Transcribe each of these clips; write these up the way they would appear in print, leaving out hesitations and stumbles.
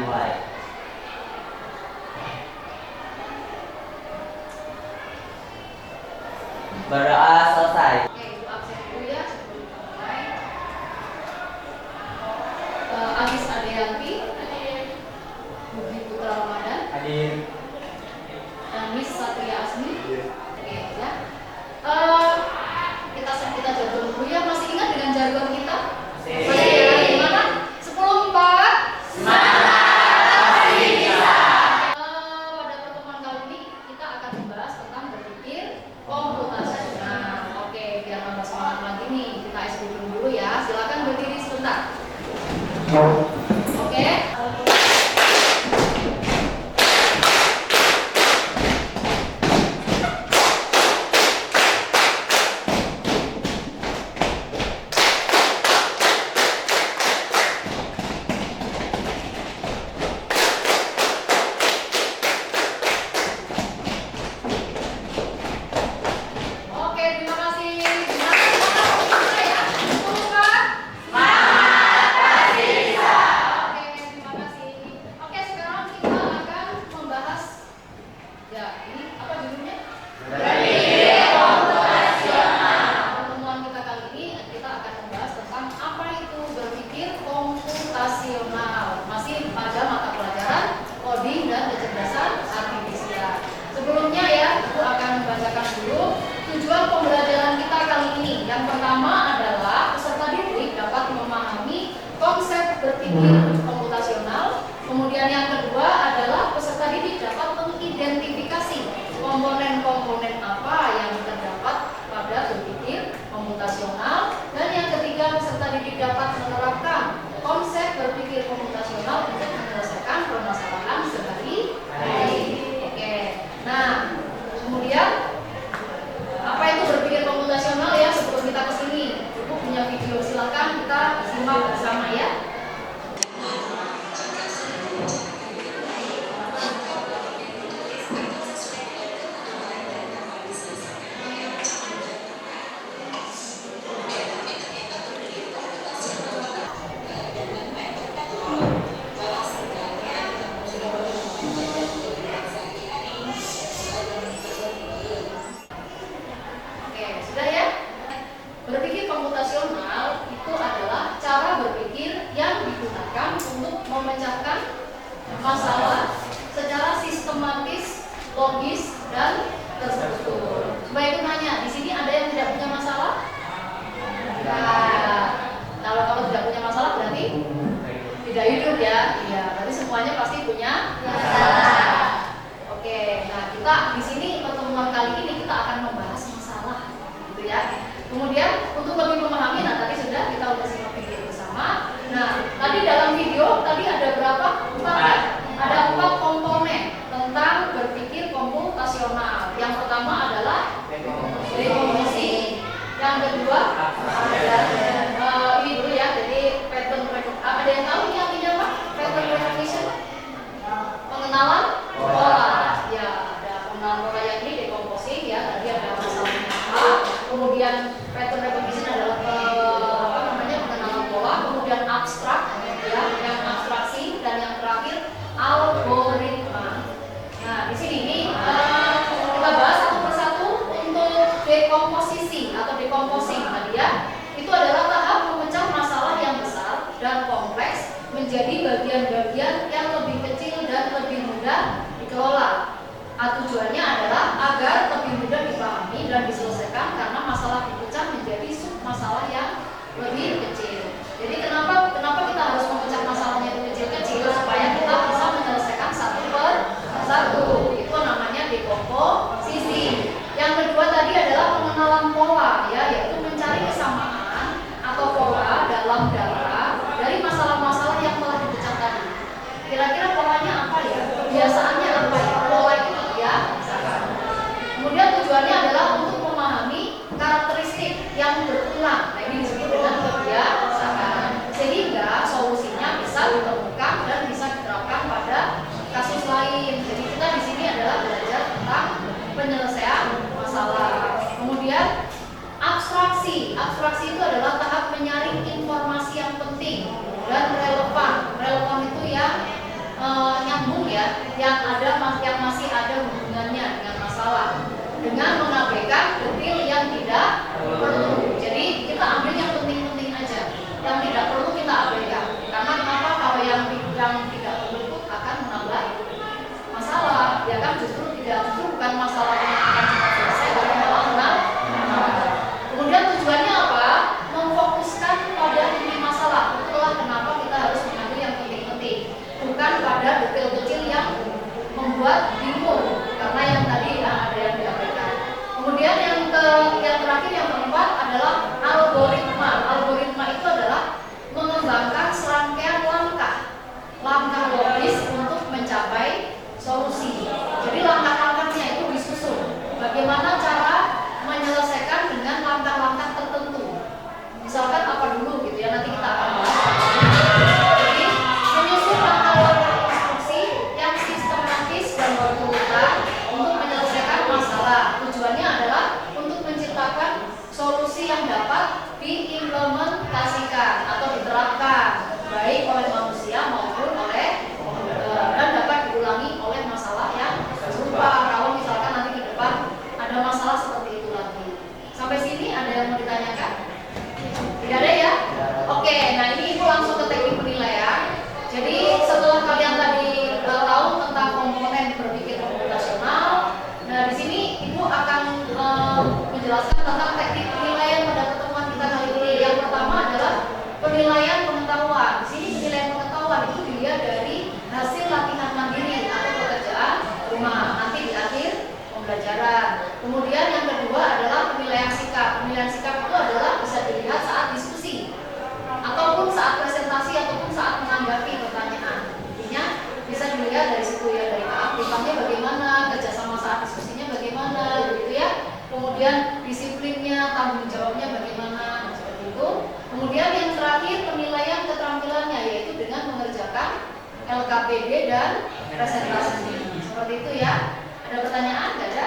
dimulai. Berdoa selesai. Oke, ibu absen dulu ya sebelum kita mulai. Agis Adeyanti, Budi Putra Ramadan, Hadir. dan Miss Satria Asmi. Oke ya. Kita jargon dulu ya. Masih ingat dengan jargon kita? Masih ya? Gimana? 10-4 Pasti bisa. Pada pertemuan kali ini kita akan membahas tentang berpikir komputasional. Oke, biar tambah semangat lagi nih, kita ice breaking dulu ya. Silakan berdiri sebentar. Oke. Oke, terima kasih. Gimana ya? 10-4 Oke, terima kasih. Oke, sekarang kita akan membahas. Ya, ini apa judulnya? Berpikir komputasional. Pertemuan kita kali ini kita akan membahas tentang apa itu berpikir komputasional. Masih pada mata pelajaran coding dan kecerdasan artifisial. Sebelumnya ya, aku akan membacakan dulu tujuan pembelajaran kita kali ini. Yang pertama adalah peserta didik dapat memahami konsep berpikir komputasional. Kemudian yang kedua adalah peserta didik dapat mengidentifikasi komponen-komponen apa yang terdapat pada berpikir komputasional. Dan yang ketiga, peserta didik dapat menerapkan konsep berpikir komputasional untuk menyelesaikan permasalahan sehari-hari. Oke. Nah, kemudian apa itu berpikir komputasional ya? Sebelum kita kesini, Ibu punya video, silakan kita simak bersama ya. Oke, sudah ya? Berpikir komputasional itu adalah cara berpikir yang digunakan untuk memecahkan masalah secara sistematis, logis, dan terstruktur. Coba itu nanya, di sini ada yang tidak punya masalah? Nah, kalau tidak punya masalah berarti tidak hidup ya? Iya, berarti semuanya pasti punya masalah. Oke, nah kita di sini pertemuan kali ini kita akan membahas masalah, gitu ya. Kemudian untuk lebih memahami, nah tadi sudah kita udah simak video bersama. Nah, tadi dalam video tadi ada berapa? 4 ya? Ada 4 komponen tentang berpikir komputasional. Yang pertama adalah dekomposisi. Yang kedua ada ini dulu ya, jadi pattern recognition. Ada yang tahu ini artinya apa? Pattern recognition? Pengenalan pola. Ya, ada pengenalan pola yang ini dekomposisi ya. Tadi ada masalahnya apa. Kemudian pattern recognition adalah pengenalan pola. Kemudian abstrak ya, yang abstraksi, dan yang terakhir algoritma. Nah, di sini nih kita bahas satu persatu untuk dekomposisi atau decomposing tadi ya. Itu adalah tahap memecah masalah yang besar dan kompleks menjadi bagian-bagian yang lebih kecil dan lebih mudah dikelola. Tujuannya adalah agar lebih mudah dipahami dan diselesaikan karena masalah dipecah menjadi sub masalah yang lebih kecil. Jadi kenapa kita harus memecah masalahnya itu kecil-kecil supaya kita bisa menyelesaikan satu per satu. Itu namanya dekomposisi. Yang kedua tadi adalah pengenalan pola ya, yaitu mencari kesamaan atau pola dalam data dari masalah-masalah yang telah dipecah tadi. Kira-kira polanya apa ya? Kebiasaannya apa ya? Pola itu kebiasaan. Kemudian tujuannya adalah untuk memahami karakteristik yang berulang. Nah, ini disebut dengan kebiasaan. Sehingga solusinya bisa ditemukan dan bisa diterapkan pada kasus lain. Jadi kita di sini adalah belajar tentang penyelesaian masalah. Kemudian abstraksi. Abstraksi itu adalah tahap menyaring informasi yang penting dan relevan. Relevan itu yang nyambung ya, yang masih ada hubungannya dengan masalah, dengan mengabaikan detail yang tidak perlu. Jadi kita ambil yang penting-penting aja, yang tidak perlu kita abaikan. Karena kenapa? Kalau yang tidak perlu itu akan menambah masalah, ya kan? Justru bukan masalah yang akan cepat selesai, tapi malah menambah. Kemudian tujuannya apa? Memfokuskan pada inti masalah. Itulah kenapa kita harus mengambil yang penting-penting, bukan pada detail kecil yang membuat bingung. Karena yang tadi ada yang diabaikan. Kemudian yang terakhir, yang keempat adalah algoritma. Algoritma itu adalah mengembangkan serangkaian langkah logis untuk mencapai solusi. Jadi langkah-langkahnya itu disusun. Bagaimana cara menyelesaikan dengan langkah-langkah tertentu. Misalkan apa dulu gitu ya, nanti kita akan bahas. Jadi menyusun langkah-langkah instruksi yang sistematis dan berurutan untuk menyelesaikan masalah. Tujuannya adalah untuk menciptakan solusi yang dapat diimplementasikan atau diterapkan baik oleh manusia maupun oleh komputer, dan dapat diulangi oleh masalah yang serupa kalau misalkan nanti ke depan ada masalah seperti itu lagi. Sampai sini ada yang mau ditanyakan? Tidak ada ya? Oke, nah ini Ibu langsung ke teknik penilaian. Jadi setelah kalian tadi tahu tentang komponen berpikir komputasional, nah di sini Ibu akan menjelaskan tentang teknik penilaian pada pertemuan kita kali ini. Yang pertama adalah penilaian pengetahuan. Di sini penilaian pengetahuan itu dilihat dari hasil latihan mandiri atau pekerjaan rumah nanti di akhir pembelajaran. Kemudian yang kedua adalah penilaian sikap. Penilaian sikap itu adalah bisa dilihat saat diskusi, ataupun saat presentasi, ataupun saat menanggapi pertanyaan. Intinya bisa dilihat dari situ ya, dari keaktifannya bagaimana, kerjasama saat diskusinya bagaimana, gitu ya. Kemudian disiplinnya, tanggung jawabnya bagaimana, seperti itu. Kemudian yang terakhir penilaian keterampilannya, yaitu dengan mengerjakan LKPD dan presentasinya. Seperti itu ya. Ada pertanyaan? Tidak ada?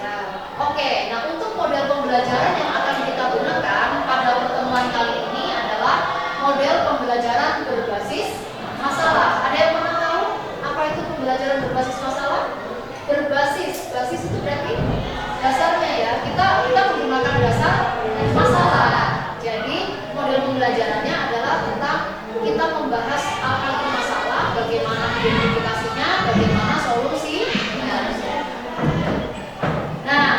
Ya. Oke, nah untuk model pembelajaran yang akan kita gunakan pada pertemuan kali ini adalah model pembelajaran berbasis masalah. Ada yang pernah tahu apa itu pembelajaran berbasis masalah? Basis itu berarti dasarnya ya. Kita menggunakan dasar masalah. Jadi model pembelajarannya adalah tentang kita membahas apa itu masalah, bagaimana identifikasinya, bagaimana solusinya. Nah,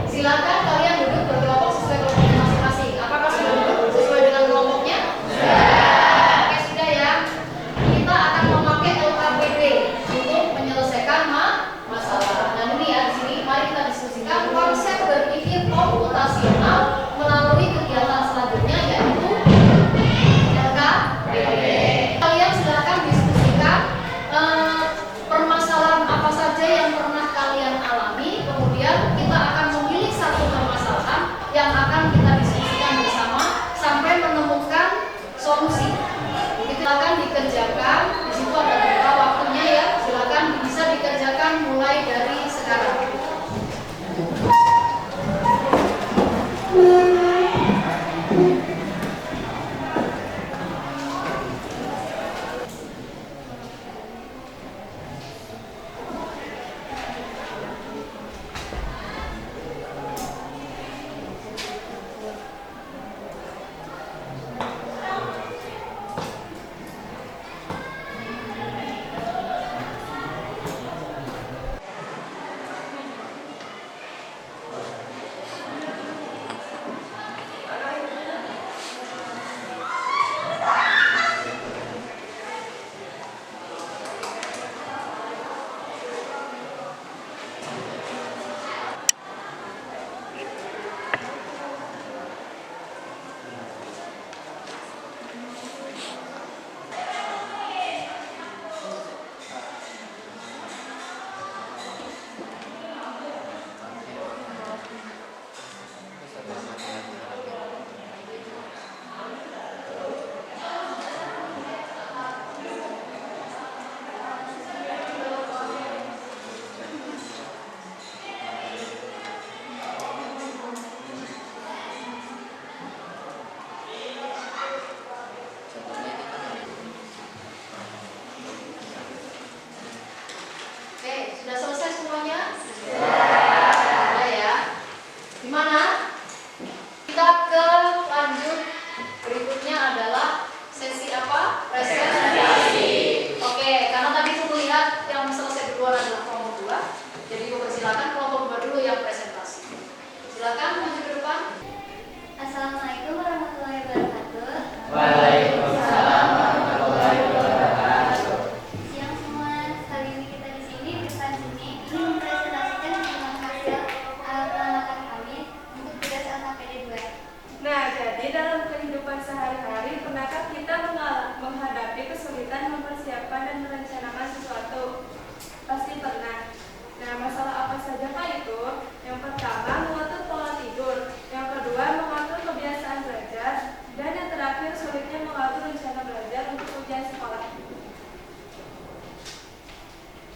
silakan kalian duduk berkelompok sesuai kelompoknya masing-masing. Apakah sudah duduk sesuai dengan kelompoknya? Sudah. Oke, sudah ya.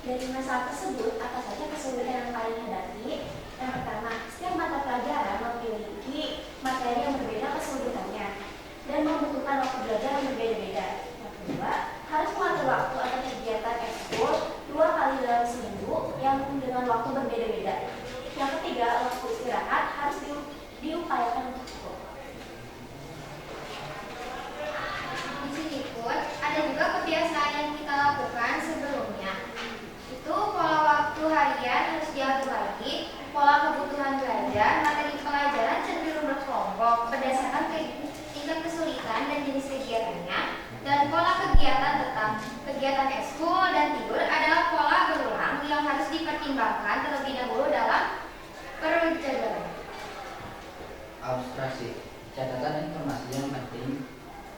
Dari masalah tersebut, apa saja kesulitan yang kalian hadapi? Yang pertama, setiap mata pelajaran memiliki materi yang berbeda kesulitannya dan membutuhkan waktu belajar yang berbeda-beda. Yang kedua, harus mengatur waktu atau kegiatan ekskul 2 kali dalam seminggu yang dengan waktu berbeda-beda. Yang ketiga, waktu istirahat harus diupayakan untuk cukup. Di sini pun ada juga kebiasaan yang kita lakukan sebelumnya. Itu pola waktu harian harus diatur lagi, pola kebutuhan belajar, materi pelajaran cenderung berkelompok berdasarkan tingkat kesulitan dan jenis kegiatannya, dan pola kegiatan tetap. Kegiatan ekskul dan tidur adalah pola berulang yang harus dipertimbangkan terlebih dahulu dalam perencanaan. Abstraksi, catatan informasi yang penting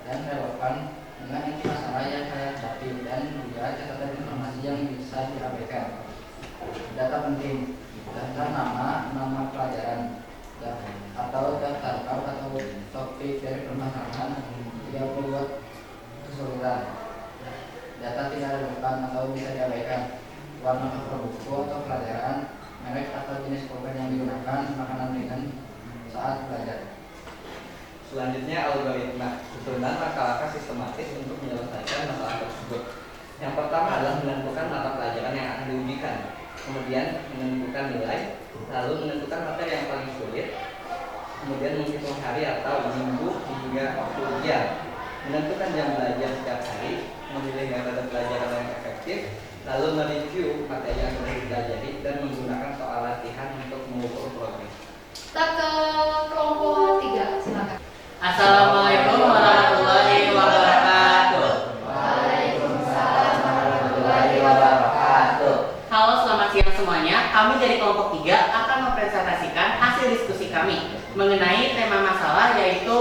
dan relevan dengan inti masalah yang saya hadapi, dan juga catatan informasi yang bisa diabaikan. Data penting, data nama pelajaran, atau daftar atau topik dari permasalahan yang membuat kesulitan. Data tidak relevan atau bisa diabaikan, warna cover buku atau pelajaran, merek atau jenis pulpen yang digunakan, makanan ringan saat belajar. Selanjutnya, algoritma, susunan langkah-langkah sistematis untuk menyelesaikan masalah tersebut. Yang pertama adalah menentukan mata pelajaran yang akan diujikan, kemudian menentukan nilai, lalu menentukan materi yang paling sulit, kemudian menghitung hari atau minggu hingga waktu ujian, menentukan jam belajar setiap hari, memilih metode pelajaran yang efektif, lalu mereview materi yang sudah dipelajari, dan menggunakan soal latihan untuk mengukur progres. Kita ke kelompok 3, silakan. Assalamualaikum warahmatullahi wabarakatuh. Waalaikumsalam warahmatullahi wabarakatuh. Halo, selamat siang semuanya. Kami dari kelompok 3 akan mempresentasikan hasil diskusi kami mengenai tema masalah, yaitu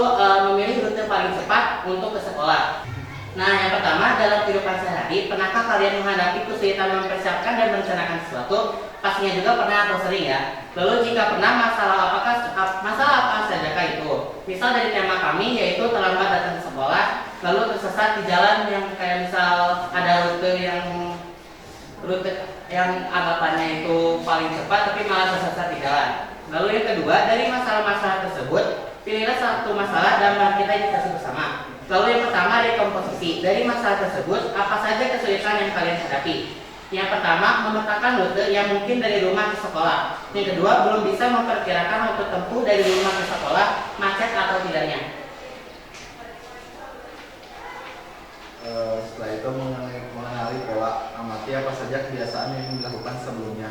memilih rute paling cepat untuk ke sekolah. Nah, yang pertama, dalam kehidupan sehari, pernahkah kalian menghadapi kesulitan mempersiapkan dan merencanakan sesuatu? Pastinya juga pernah atau sering ya. Lalu jika pernah, masalah apa sajakah itu? Misal dari tema kami, yaitu terlambat datang ke sekolah, lalu tersesat di jalan yang kayak misal ada rute yang anggapannya itu paling cepat tapi malah tersesat di jalan. Lalu yang kedua, dari masalah-masalah tersebut, pilihlah satu masalah dan mari kita diskusi bersama. Lalu yang pertama, dari komposisi. Dari masalah tersebut, apa saja kesulitan yang kalian hadapi? Yang pertama, memetakan rute yang mungkin dari rumah ke sekolah. Yang kedua, belum bisa memperkirakan waktu tempuh dari rumah ke sekolah, macet atau tidaknya. Setelah itu mengenali pola, amati apa saja kebiasaan yang dilakukan sebelumnya.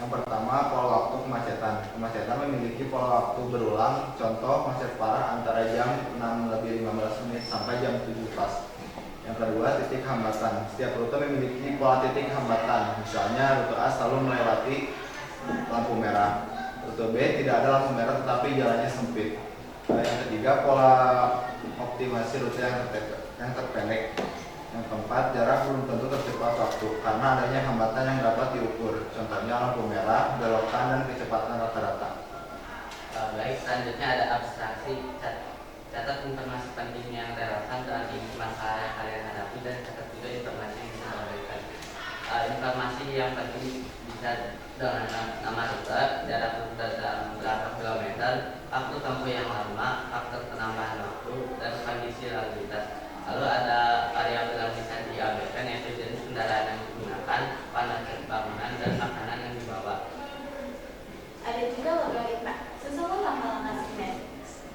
Yang pertama, pola waktu kemacetan. Kemacetan memiliki pola waktu berulang. Contoh, macet parah antara jam 6:15 sampai jam 7 pas. Yang kedua, titik hambatan. Setiap rute memiliki pola titik hambatan. Misalnya, rute A selalu melewati lampu merah. Rute B tidak ada lampu merah tetapi jalannya sempit. Yang ketiga, pola optimasi rute yang terpendek. Yang keempat, jarak belum tentu tercepat waktu karena adanya hambatan yang dapat diukur. Contohnya lampu merah, belokan, dan kecepatan rata-rata. Baik, selanjutnya ada abstraksi. Catat informasi penting yang relevan dengan masalah yang kalian hadapi, dan catat juga informasi yang bisa diberikan. Informasi yang penting bisa dengan nama rute, jarak rute dalam berapa kilometer, waktu tempuh yang lama, faktor penambahan waktu, dan kondisi lalu lintas. Lalu ada variabel yang bisa diabaikan, yaitu jenis kendaraan yang digunakan, warna bangunan, dan makanan yang dibawa. Ada juga logaritma. Susunlah langkah-langkah simetris.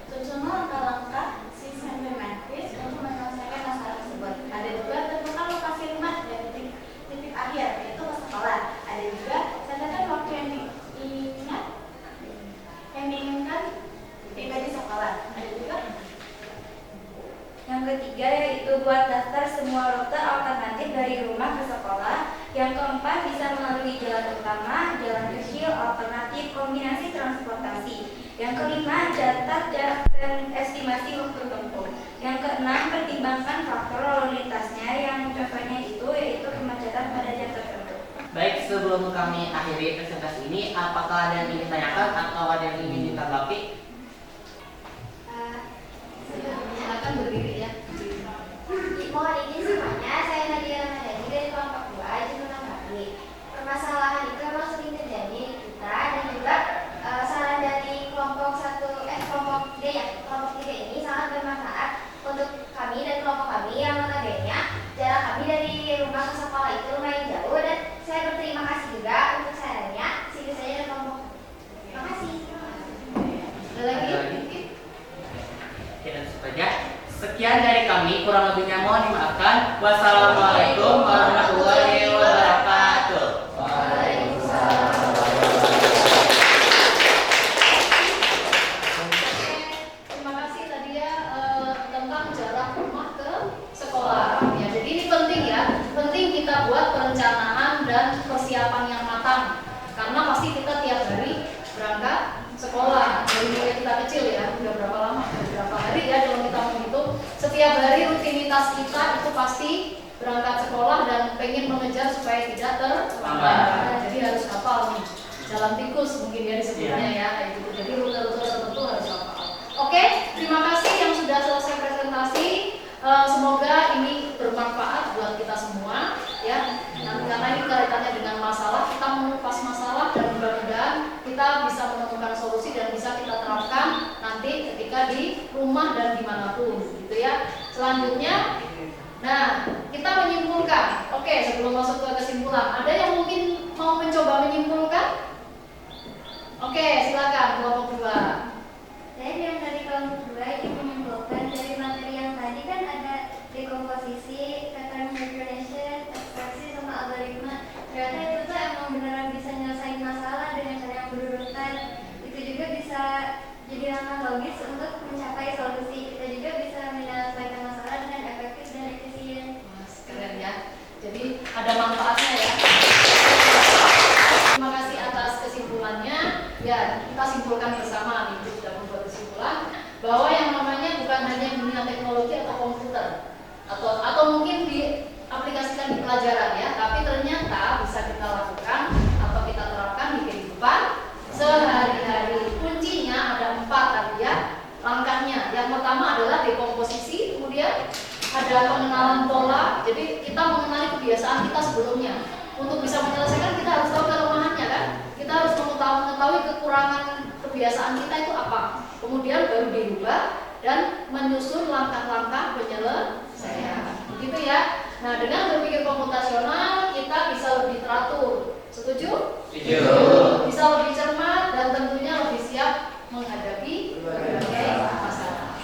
Susunlah langkah-langkah simetris untuk menyelesaikan masalah tersebut. Ada juga tentukan lokasi rumah dan titik akhir, yaitu ke sekolah. Ada juga catatan waktu yang diinginkan tiba di sekolah. Ada juga yang ketiga, yaitu buat daftar semua rute alternatif dari rumah ke sekolah. Yang keempat, bisa melalui jalan utama, jalan kecil, alternatif, kombinasi transportasi. Yang kelima, catat jarak dan estimasi waktu tempuh. Yang keenam, pertimbangkan faktor lalu lintasnya, yang contohnya itu yaitu kemacetan pada jam tertentu. Baik, sebelum kami akhiri presentasi ini, apakah ada yang ingin ditanyakan atau ada yang ingin ditanggapi? Silakan berdiri ya. Mohon izin semuanya, saya Nadia Ramadhani dari kelompok 2. rumah ke sekolah itu lumayan jauh, dan saya berterima kasih juga untuk sarannya sehingga saya dan kelompok. Terima kasih. Ada lagi? Oke, dan saja. Sekian dari kami, kurang lebihnya mohon dimaafkan. Wassalamualaikum warahmatullahi wabarakatuh. Terima kasih tadi ya tentang jarak rumah ke sekolah. Ya, jadi ini penting ya, penting kita buat perencanaan dan persiapan yang matang. Karena pasti kita tiap hari berangkat sekolah dari mulai kita kecil ya, udah berapa lama, berapa hari ya kalau kita menghitung. Setiap hari rutinitas kita itu pasti berangkat sekolah dan pengen mengejar supaya tidak terlambat. Jadi harus hafal nih, jalan tikus mungkin ya disebutnya ya kayak gitu. Jadi rute-rute tertentu harus hafal. Oke, terima kasih yang sudah selesai presentasi. Semoga ini bermanfaat buat kita semua ya. Karena ini kaitannya dengan masalah, kita mengupas masalah dan mudah-mudahan kita bisa menemukan solusi dan bisa kita terapkan nanti ketika di rumah dan dimanapun gitu ya. Selanjutnya, nah kita menyimpulkan. Oke, sebelum masuk ke kesimpulan, ada yang mungkin mau mencoba menyimpulkan? Oke, silakan kelompok 2. Saya yang dari kelompok 2 ingin menyimpulkan dari materi yang tadi kan ada dekomposisi, pattern recognition, ekstraksi, sama algoritma. Ternyata itu tuh emang beneran bisa nyelesain masalah dengan cara yang berurutan. Itu juga bisa jadi langkah logis untuk mencapai solusi. Kita juga bisa menyelesaikan masalah dengan efektif dan efisien. Mas, keren ya. Jadi ada manfaatnya ya. Terima kasih atas kesimpulannya. Ya, kita simpulkan bersama nih, Ibu sudah membuat kesimpulan bahwa yang namanya bukan hanya dunia teknologi atau komputer atau mungkin diaplikasikan di pelajaran ya, tapi ternyata bisa kita lakukan atau kita terapkan di kehidupan sehari-hari. Kuncinya ada 4 tadi ya langkahnya. Yang pertama adalah dekomposisi, kemudian ada pengenalan pola. Jadi kita mengenali kebiasaan kita sebelumnya. Untuk bisa menyelesaikan kita harus tahu kelemahannya kan. Kita harus mengetahui kekurangan kebiasaan kita itu apa. Kemudian baru dirubah dan menyusun langkah-langkah penyelesaian. Begitu ya. Nah, dengan berpikir komputasional kita bisa lebih teratur. Setuju? Setuju. Bisa lebih cermat dan tentunya lebih siap menghadapi berbagai masalah.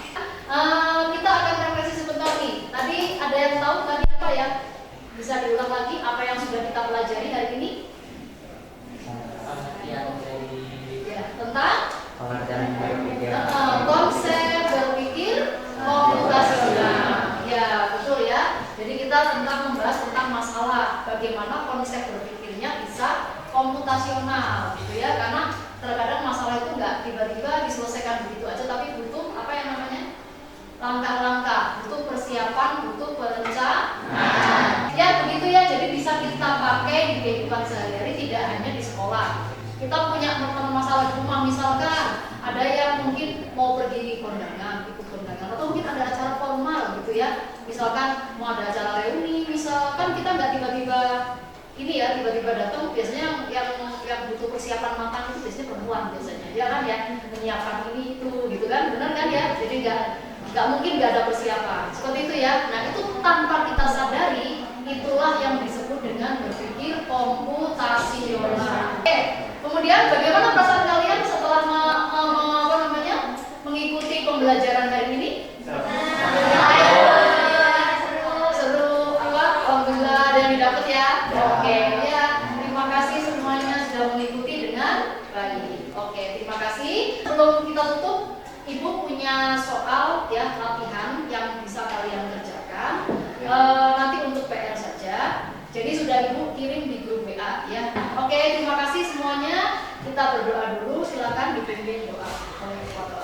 Kita akan refleksi sebentar nih. Tadi ada yang tahu tadi apa ya? Bisa diulang lagi apa yang sudah kita pelajari hari ini? Ya, tentang Pengertian berpikir. konsep berpikir komputasional. Ya, betul ya. Jadi kita tentang membahas tentang masalah bagaimana konsep berpikirnya bisa komputasional gitu ya. Karena terkadang masalah itu nggak tiba-tiba diselesaikan begitu aja, tapi butuh apa yang namanya? Langkah-langkah, butuh persiapan, butuh perencanaan. Ya begitu ya, jadi bisa kita pakai di kehidupan sehari-hari, tidak hanya di sekolah. Kita punya masalah di rumah, misalkan ada yang mungkin mau pergi kondangan, ikut kondangan, atau mungkin ada acara formal gitu ya. Misalkan mau ada acara reuni, misalkan kita nggak tiba-tiba ini ya, tiba-tiba datang. Biasanya yang butuh persiapan matang itu biasanya perempuan biasanya, ya kan ya, menyiapkan ini itu gitu kan, benar kan ya? Jadi nggak mungkin nggak ada persiapan seperti itu ya. Nah itu tanpa kita sadari, itulah yang disebut dengan berpikir komputasional. Oke, kemudian bagaimana perasaan kalian setelah mengikuti pembelajaran hari ini? Seru apa? Alhamdulillah ada yang didapat ya. Oke ya, terima kasih semuanya sudah mengikuti dengan baik. Oke, terima kasih. Sebelum kita tutup, Ibu punya soal ya latihan yang bisa kalian kerjakan. Nanti untuk PR saja. Jadi sudah Ibu kirim di grup WA ya. Oke, terima kasih semuanya. Kita berdoa dulu. Silakan dipimpin doa oleh ketua.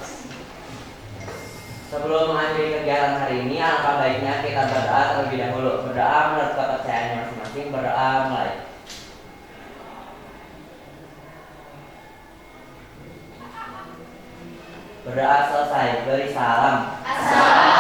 Sebelum mengakhiri kegiatan hari ini, alangkah baiknya kita berdoa terlebih dahulu. Berdoa menurut kepercayaannya masing-masing. Berdoa mulai. Berdoa selesai. Beri salam. Assalamualaikum.